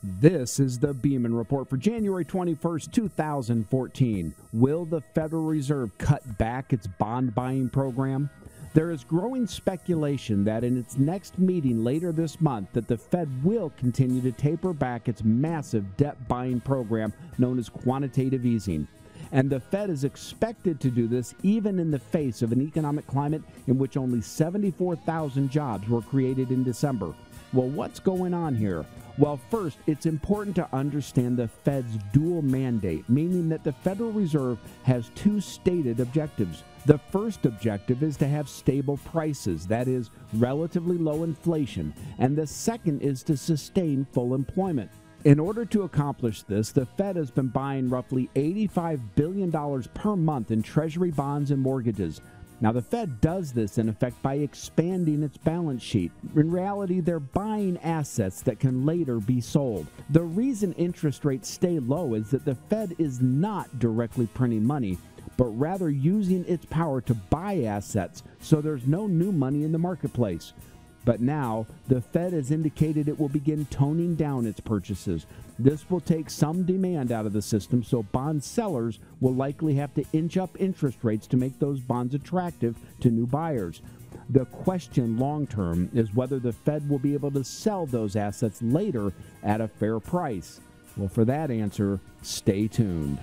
This is the Beaman Report for January 21st, 2014. Will the Federal Reserve cut back its bond buying program? There is growing speculation that in its next meeting later this month that the Fed will continue to taper back its massive debt buying program known as quantitative easing. And the Fed is expected to do this even in the face of an economic climate in which only 74,000 jobs were created in December. Well, what's going on here? Well, first, it's important to understand the Fed's dual mandate, meaning that the Federal Reserve has two stated objectives. The first objective is to have stable prices, that is, relatively low inflation, and the second is to sustain full employment. In order to accomplish this, the Fed has been buying roughly $85 billion per month in Treasury bonds and mortgages. Now, the Fed does this, in effect, by expanding its balance sheet. In reality, they're buying assets that can later be sold. The reason interest rates stay low is that the Fed is not directly printing money, but rather using its power to buy assets, so there's no new money in the marketplace. But now, the Fed has indicated it will begin toning down its purchases. This will take some demand out of the system, so bond sellers will likely have to inch up interest rates to make those bonds attractive to new buyers. The question long-term is whether the Fed will be able to sell those assets later at a fair price. Well, for that answer, stay tuned.